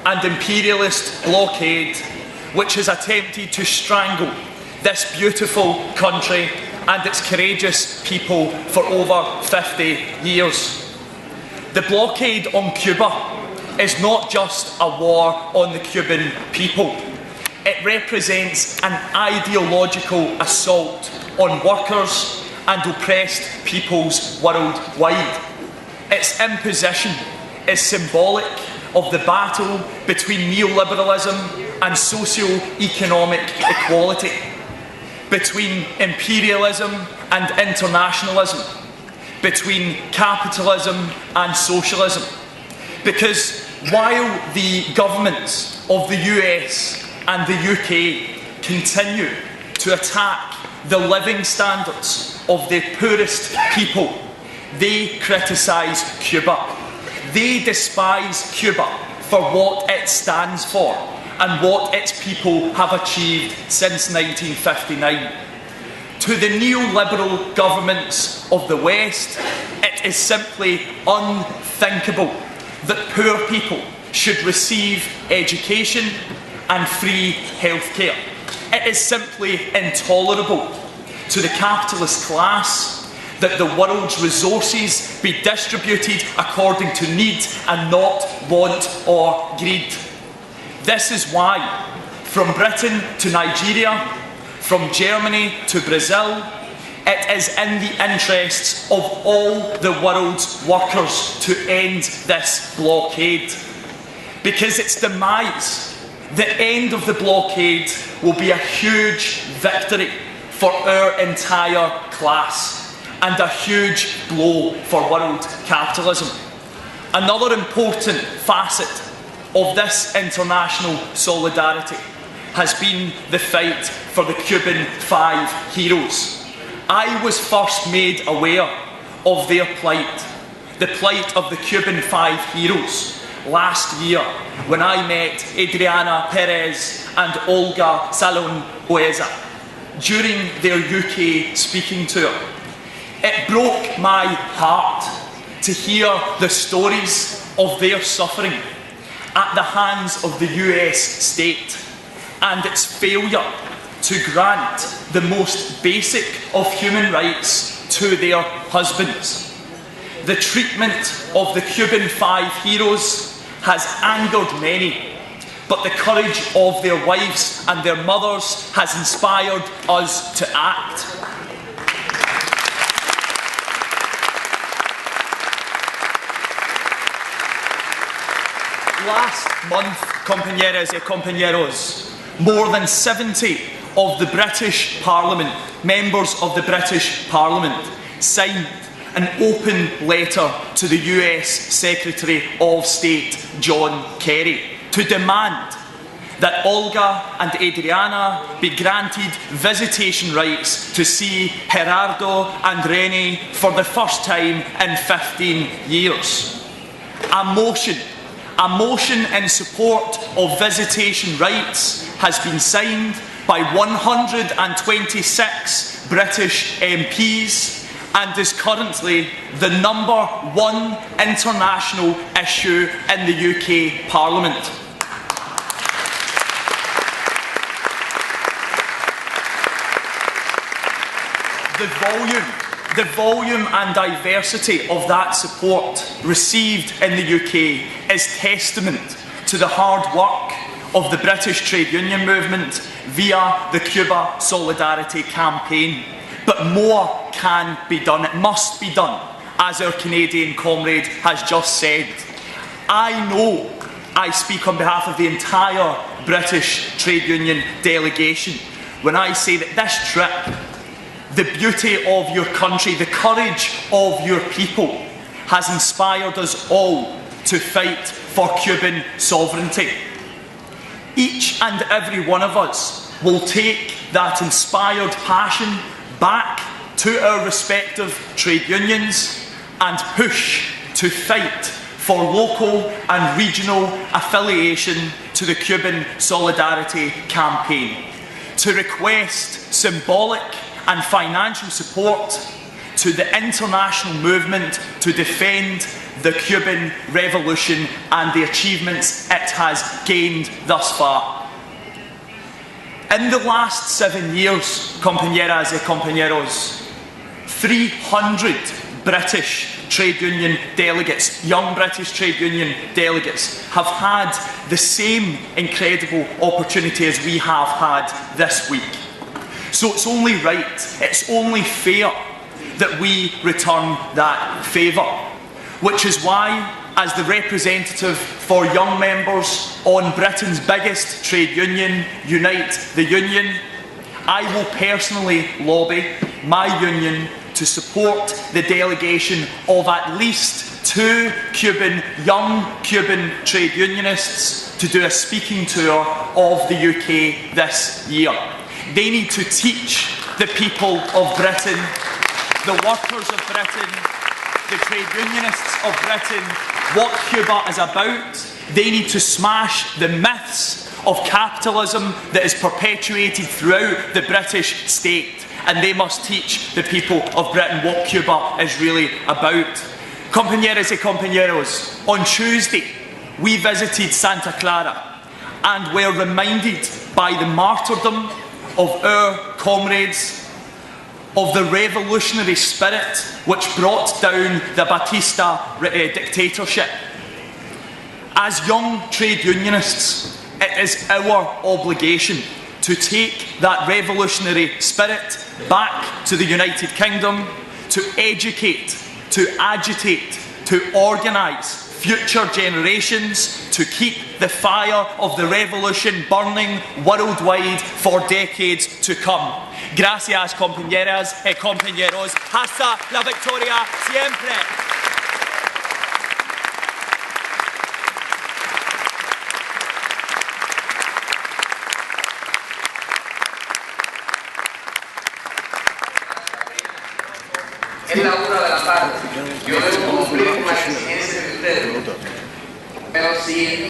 and imperialist blockade which has attempted to strangle this beautiful country and its courageous people for over 50 years. The blockade on Cuba is not just a war on the Cuban people. It represents an ideological assault on workers and oppressed peoples worldwide. Its imposition is symbolic of the battle between neoliberalism and socio-economic equality, between imperialism and internationalism, between capitalism and socialism. Because while the governments of the US and the UK continue to attack the living standards of the poorest people, they criticise Cuba. They despise Cuba for what it stands for and what its people have achieved since 1959. To the neoliberal governments of the West, it is simply unthinkable that poor people should receive education and free healthcare. It is simply intolerable to the capitalist class that the world's resources be distributed according to need and not want or greed. This is why, from Britain to Nigeria, from Germany to Brazil, it is in the interests of all the world's workers to end this blockade. Because its demise, the end of the blockade, will be a huge victory for our entire class and a huge blow for world capitalism. Another important facet of this international solidarity has been the fight for the Cuban Five heroes. I was first made aware of their plight, the plight of the Cuban Five heroes, last year when I met Adriana Perez and Olga Salon-Oeza during their UK speaking tour. It broke my heart to hear the stories of their suffering at the hands of the US state and its failure to grant the most basic of human rights to their husbands. The treatment of the Cuban Five heroes has angered many, but the courage of their wives and their mothers has inspired us to act. Last month, compañeras y compañeros, more than 70 of the British Parliament, members of the British Parliament, signed an open letter to the US Secretary of State, John Kerry, to demand that Olga and Adriana be granted visitation rights to see Gerardo and Rene for the first time in 15 years. A motion in support of visitation rights has been signed by 126 British MPs and is currently the #1 international issue in the UK Parliament. The volume and diversity of that support received in the UK is testament to the hard work of the British trade union movement via the Cuba Solidarity Campaign. But more can be done. It must be done, as our Canadian comrade has just said. I know I speak on behalf of the entire British trade union delegation when I say that this trip, the beauty of your country, the courage of your people, has inspired us all to fight for Cuban sovereignty. Each and every one of us will take that inspired passion back to our respective trade unions and push to fight for local and regional affiliation to the Cuban Solidarity Campaign, to request symbolic and financial support to the international movement to defend the Cuban Revolution and the achievements it has gained thus far. In the last 7 years, compañeras y compañeros, 300 British trade union delegates, young British trade union delegates, have had the same incredible opportunity as we have had this week. So it's only right, it's only fair that we return that favour, which is why, as the representative for young members on Britain's biggest trade union, Unite the Union, I will personally lobby my union to support the delegation of at least 2 young Cuban trade unionists to do a speaking tour of the UK this year. They need to teach the people of Britain, the workers of Britain, the trade unionists of Britain, what Cuba is about. They need to smash the myths of capitalism that is perpetuated throughout the British state, and they must teach the people of Britain what Cuba is really about. Compañeras y compañeros, on Tuesday we visited Santa Clara and were reminded by the martyrdom of our comrades, of the revolutionary spirit which brought down the Batista dictatorship. As young trade unionists, it is our obligation to take that revolutionary spirit back to the United Kingdom, to educate, to agitate, to organise future generations, to keep the fire of the revolution burning worldwide for decades to come. Gracias, compañeras y compañeros. Hasta la victoria siempre. Es la 1 de la tarde. Yo debo cumplir con las exigencias de ustedes. Pero si